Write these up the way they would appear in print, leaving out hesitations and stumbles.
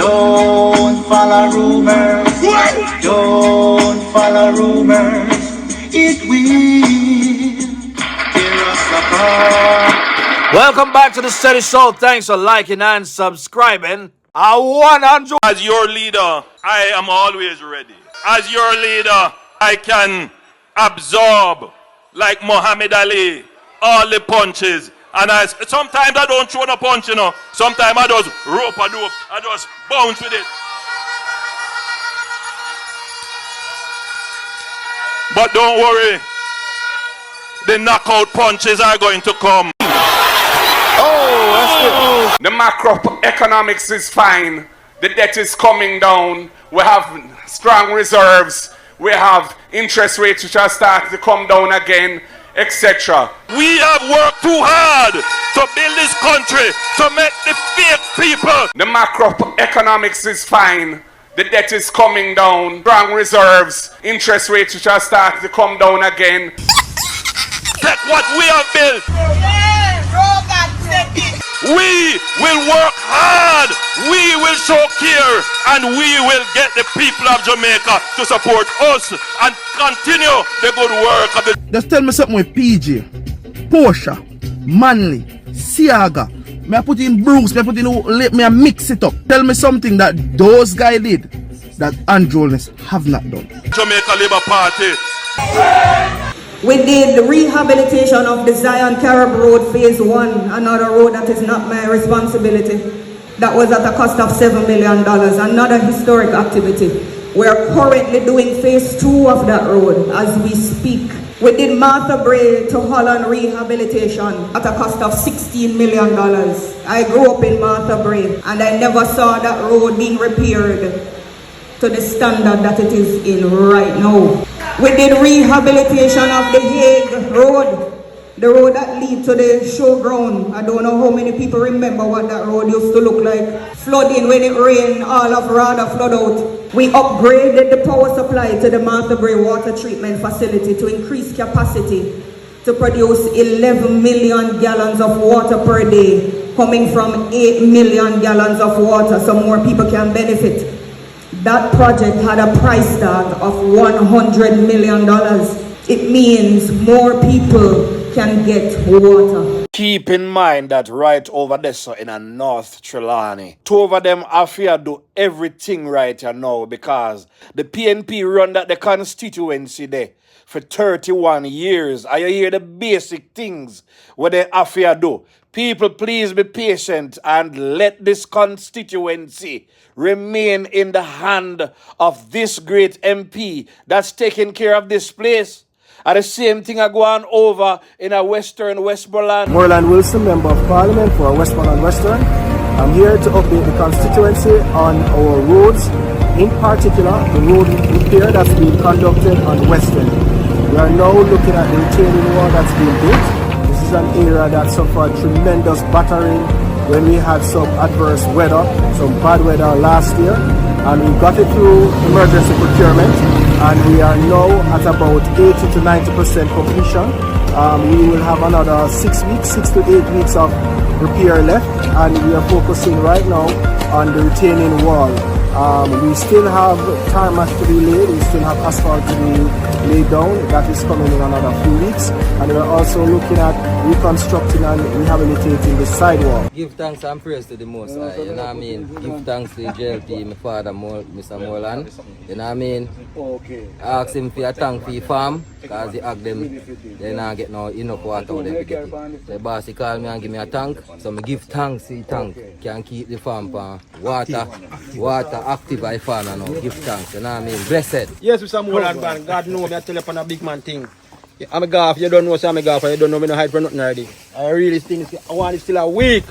Don't follow rumors. Don't follow rumors. It will tear us apart. Welcome back to the Steady Show. Thanks for liking and subscribing. I 100. As your leader, I am always ready. As your leader, I can absorb, like Muhammad Ali, all the punches. And sometimes I don't throw the punch, you know. Sometimes I just rope a dope. I just bounce with it. But don't worry. The knockout punches are going to come. Oh, the macroeconomics is fine. The debt is coming down. We have strong reserves. We have interest rates which are starting to come down again, etc. We have worked too hard to build this country, to make the fake people. The macroeconomics is fine. The debt is coming down. Strong reserves, interest rates which are starting to come down again. Take what we have built. We will work hard. We will show care, and we will get the people of Jamaica to support us and continue the good work of the. Just tell me something with PG, Portia, Manley, Siaga. Me I put in Bruce, me I put in let me mix it up. Tell me something that those guys did that Holness have not done. Jamaica Labour Party. We did the rehabilitation of the Zion Carib Road Phase 1, another road that is not my responsibility. That was at a cost of $7 million, another historic activity. We are currently doing Phase 2 of that road as we speak. We did Martha Bray to Holland rehabilitation at a cost of $16 million. I grew up in Martha Bray and I never saw that road being repaired to the standard that it is in right now. We did rehabilitation of the Hague Road, the road that leads to the showground. I don't know how many people remember what that road used to look like. Flooding when it rained, all of Rada flood out. We upgraded the power supply to the Martha Bray water treatment facility to increase capacity to produce 11 million gallons of water per day, coming from 8 million gallons of water so more people can benefit. That project had a price tag of $100 million. It means more people can get water. Keep in mind that right over there, so in a North Trelawny, two of them have to do everything right here now because the PNP run that the constituency there for 31 years. I hear the basic things what they have to do. People, please be patient and let this constituency remain in the hand of this great MP that's taking care of this place. And the same thing are going over in a Western Westmoreland. Moreland Wilson, Member of Parliament for Westmoreland Western. I'm here to update the constituency on our roads, in particular the road repair that's being conducted on Western. We are now looking at the retaining wall that's being built. This is an area that suffered tremendous battering when we had some adverse weather, some bad weather last year, and we got it through emergency procurement, and we are now at about 80 to 90% completion. We will have another 6 weeks, 6 to 8 weeks of repair left, and we are focusing right now on the retaining wall. We still have tarmac to be laid, we still have asphalt to be laid down. That is coming in another few weeks, and we're also looking at reconstructing and rehabilitating the sidewalk. Give thanks and praise to the Most High, you know what I mean? Give thanks to JLP, my father, Mr. Moreland, you know what I mean? I ask him for a tank for your farm, because he asked them, they not get no enough water when they get it. The boss he called me and give me a tank, so I give thanks to the tank, can keep the farm for water active by farm and now, give thanks, you know what I mean? Blessed. Yes, Mr. Moreland, man, God knows me, I tell you upon a big man thing. I'm a golf, you don't know, so I'm a golfer, you don't know me no hide for nothing already. I really think I want it still a week.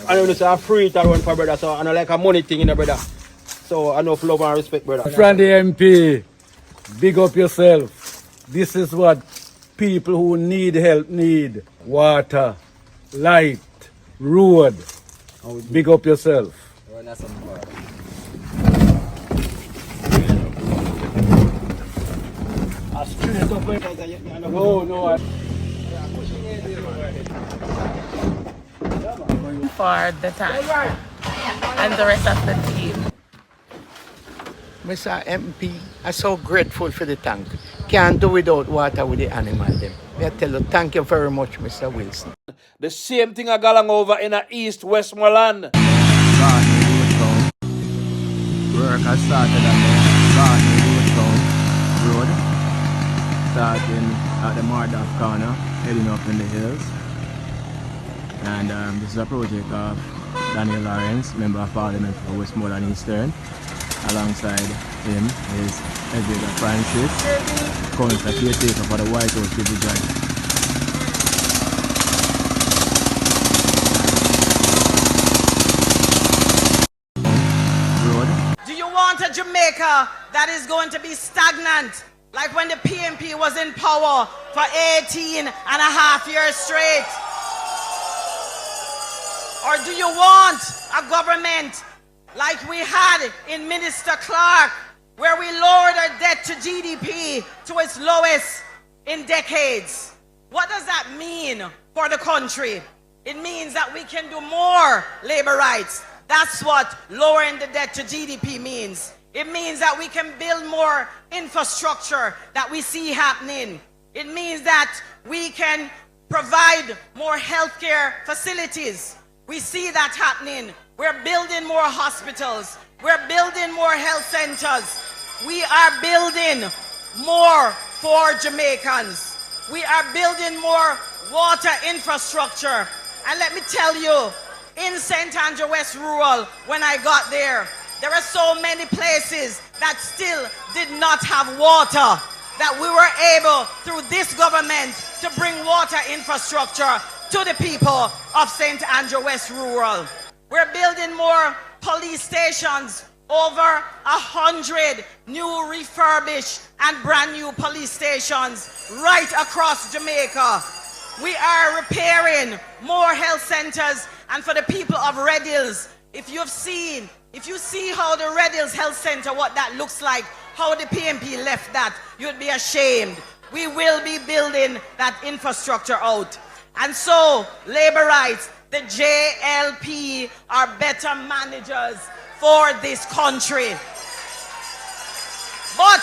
I don't know, so I'm free to run for brother, so I don't like a money thing in the brother. So I know love and respect, brother. Friend the MP, big up yourself. This is what people who need help need. Water, light, road. Big up yourself. No. For the time and the rest of the team. Mr. MP, I'm so grateful for the tank. Can't do without water with the animal them. I tell you, thank you very much, Mr. Wilson. The same thing I got along over in the East Westmoreland. Work has started at the Road, starting at the Mardaf corner, heading up in the hills. And this is a project of Daniel Lawrence, Member of Parliament for Westmoreland Eastern. Alongside him is Edward Francis, Councillor Caretaker for the White House Division. Do you want a Jamaica that is going to be stagnant, like when the PNP was in power for 18 and a half years straight? Or do you want a government like we had in Minister Clark, where we lowered our debt to GDP to its lowest in decades? What does that mean for the country? It means that we can do more labor rights. That's what lowering the debt to GDP means. It means that we can build more infrastructure that we see happening. It means that we can provide more healthcare facilities. We see that happening. We're building more hospitals. We're building more health centers. We are building more for Jamaicans. We are building more water infrastructure. And let me tell you, in St. Andrew West Rural, when I got there are so many places that still did not have water, that we were able, through this government, to bring water infrastructure to the people of St. Andrew West Rural. We're building more police stations, over 100 new refurbished and brand new police stations right across Jamaica. We are repairing more health centers, and for the people of Red Hills, if you see how the Red Hills Health Center, what that looks like, how the PNP left that, you'd be ashamed. We will be building that infrastructure out. And so, labor rights, the JLP are better managers for this country. But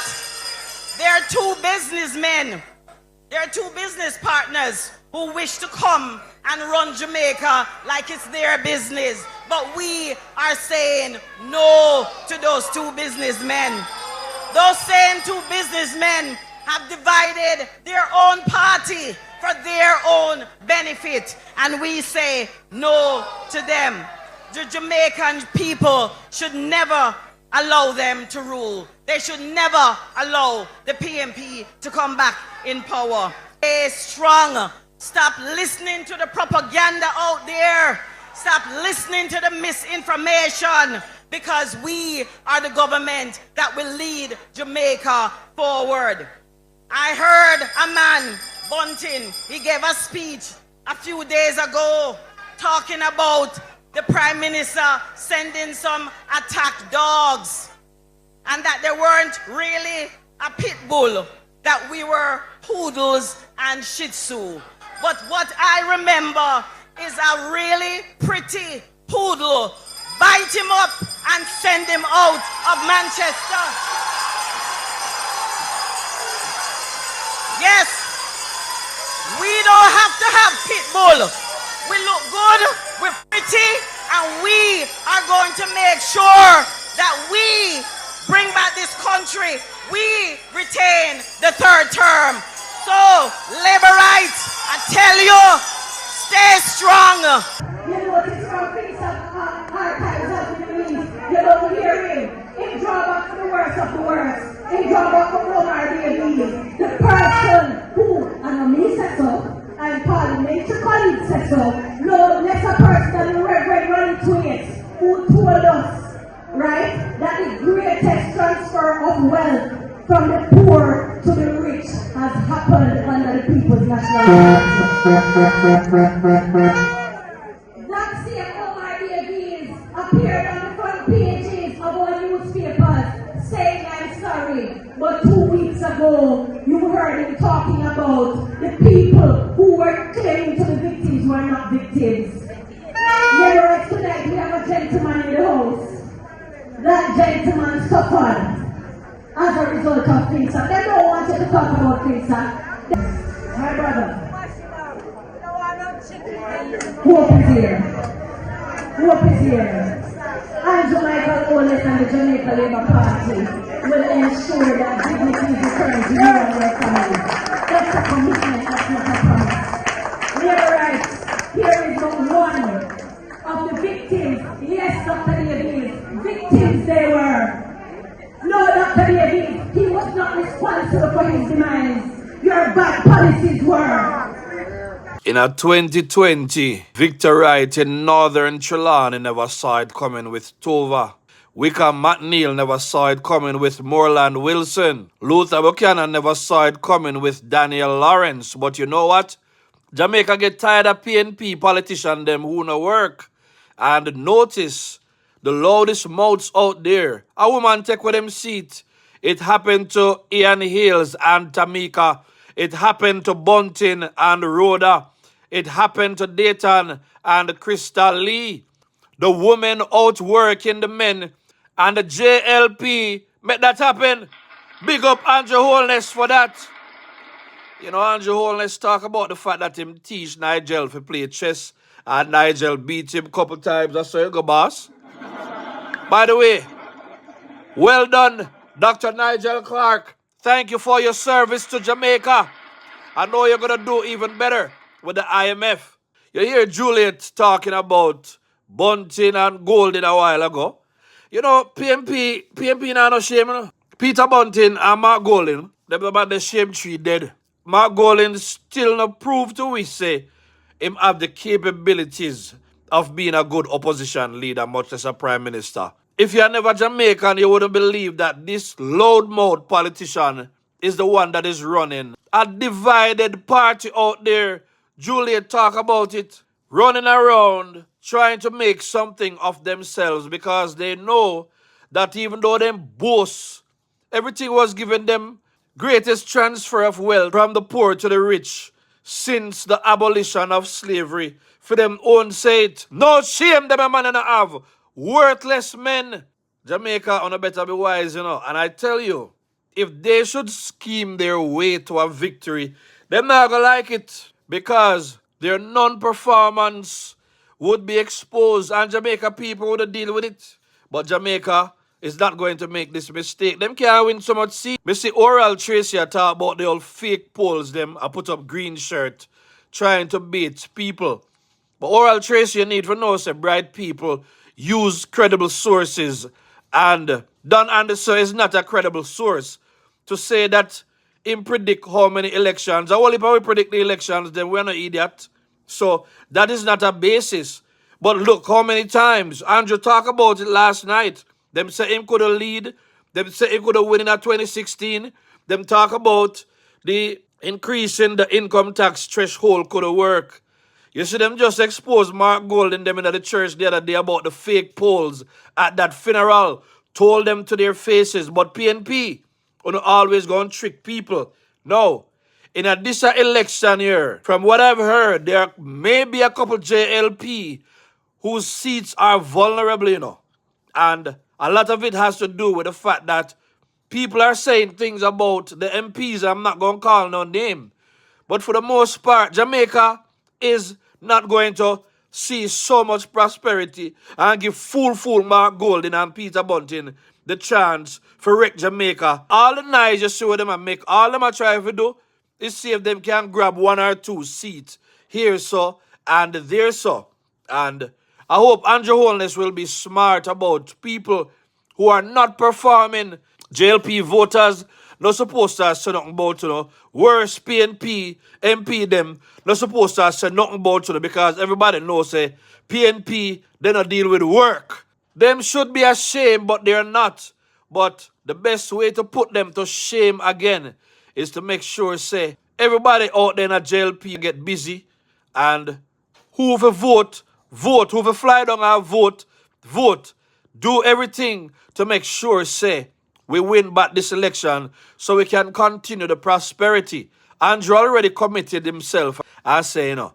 there are two businessmen, there are two business partners who wish to come and run Jamaica like it's their business. But we are saying no to those two businessmen. Those same two businessmen have divided their own party for their own benefit, and we say no to them. The Jamaican people should never allow them to rule. They should never allow the PNP to come back in power. Stay strong. Stop listening to the propaganda out there. Stop listening to the misinformation, because we are the government that will lead Jamaica forward. I heard a man, Bunting, he gave a speech a few days ago talking about the Prime Minister sending some attack dogs, and that they weren't really a pit bull, that we were poodles and shih tzu. But what I remember is a really pretty poodle. Bite him up and send him out of Manchester. Yes, we don't have to have pit bull. We look good, we're pretty, and we are going to make sure that we bring back this country. We retain the third term. So, labor rights, I tell you, stay strong. You know what is wrong things of archives of the release. You don't hear him. He draw back the worst of the worst. He draw back from Omar Davies. The person who, and me said so, and parliamentary colleagues said so, no less a person than the Reverend Ronnie Twins, who told us, right, that the greatest transfer of wealth from the poor to the rich has happened under the People's National Party. That same Omar Davies appeared on the front pages of our newspapers saying I'm sorry, but 2 weeks ago you heard him talking about the people who were claiming to be victims were not victims. Yet tonight we have a gentleman in the house. That gentleman suffered. as a result of things. They don't want you to talk about things. My brother, hope is here. Hope is here. Andrew Michael Holness and the Jamaica Labour Party will ensure that dignity is returned to you and your family. That's a commitment, that's not a promise. We are right. Here is not one of the victims. Yes, Dr. Davies, victims they were. No, Dr. Davies, he was not responsible for his demise. Your bad policies were. In a 2020, Victor Wright in Northern Trelawny never saw it coming with Tova. Wickham McNeil never saw it coming with Moreland Wilson. Luther Buchanan never saw it coming with Daniel Lawrence. But you know what? Jamaica get tired of PNP politicians them who no work. And notice the loudest mouths out there. A woman take with them seat. It happened to Ian Hills and Tamika. It happened to Bunting and Rhoda. It happened to Dayton and Crystal Lee. The women outworking the men. And the JLP make that happen. Big up Andrew Holness for that. You know, Andrew Holness talk about the fact that him teach Nigel to play chess. And Nigel beat him a couple times. That's how you go, boss. By the way, well done, Dr. Nigel Clark. Thank you for your service to Jamaica. I know you're going to do even better with the IMF. You hear Juliet talking about Bunting and Golden a while ago. You know, PNP now no shame. You know? Peter Bunting and Mark Golden, them about the shame tree dead. Mark Golden still not proved to we say him have the capabilities of being a good opposition leader, much less a prime minister. If you are never Jamaican, you wouldn't believe that this loudmouth politician is the one that is running a divided party out there. Juliet talk about it. Running around, trying to make something of themselves because they know that even though them boast, everything was given them greatest transfer of wealth from the poor to the rich since the abolition of slavery. For them own say it. No shame them a man and a have. Worthless men. Jamaica on a better be wise, you know. And I tell you, if they should scheme their way to a victory, them not gonna like it because their non-performance would be exposed and Jamaica people would deal with it. But Jamaica is not going to make this mistake. Them can't win so much seat. Me see Oral Tracy talk about the old fake polls them. I put up green shirt trying to bait people. But Oral Tracy, you need to know, say, bright people use credible sources. And Don Anderson is not a credible source to say that him predict how many elections. Only if we predict the elections, then we're not idiot. So that is not a basis. But look how many times Andrew talked about it last night. Them say him could have lead. Them say him could have win in 2016. Them talk about the increase in the income tax threshold could have worked. You see them just expose Mark Gold and them in the church the other day about the fake polls at that funeral. Told them to their faces. But PNP, always going to trick people. No. In this election year, from what I've heard, there may be a couple JLP whose seats are vulnerable, you know. And a lot of it has to do with the fact that people are saying things about the MPs. I'm not going to call no name. But for the most part, Jamaica is not going to see so much prosperity and give full Mark Golden and Peter Bunting the chance for wreck Jamaica. All the nice you see what them make, all them are trying to do is see if them can grab 1 or 2 seats here so and there so. And I hope Andrew Holness will be smart about people who are not performing. JLP voters not supposed to say nothing about, you know, worse PNP, MP them, not supposed to say nothing about, you know, because everybody knows, say, PNP, they not deal with work. Them should be ashamed, but they're not. But the best way to put them to shame again is to make sure, say, everybody out there in a JLP get busy and who for vote, who for fly down and vote. Do everything to make sure, say, we win back this election so we can continue the prosperity. Andrew already committed himself and say, you know,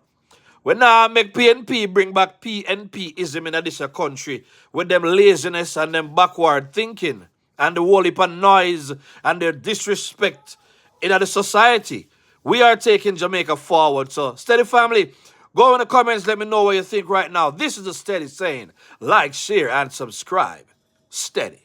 we now make PNP bring back PNP-ism in this country with them laziness and them backward thinking. and the whole heap of noise and their disrespect in the society. We are taking Jamaica forward. So, Steady family, go in the comments, let me know what you think right now. This is the Steady saying. Like, share, and subscribe. Steady.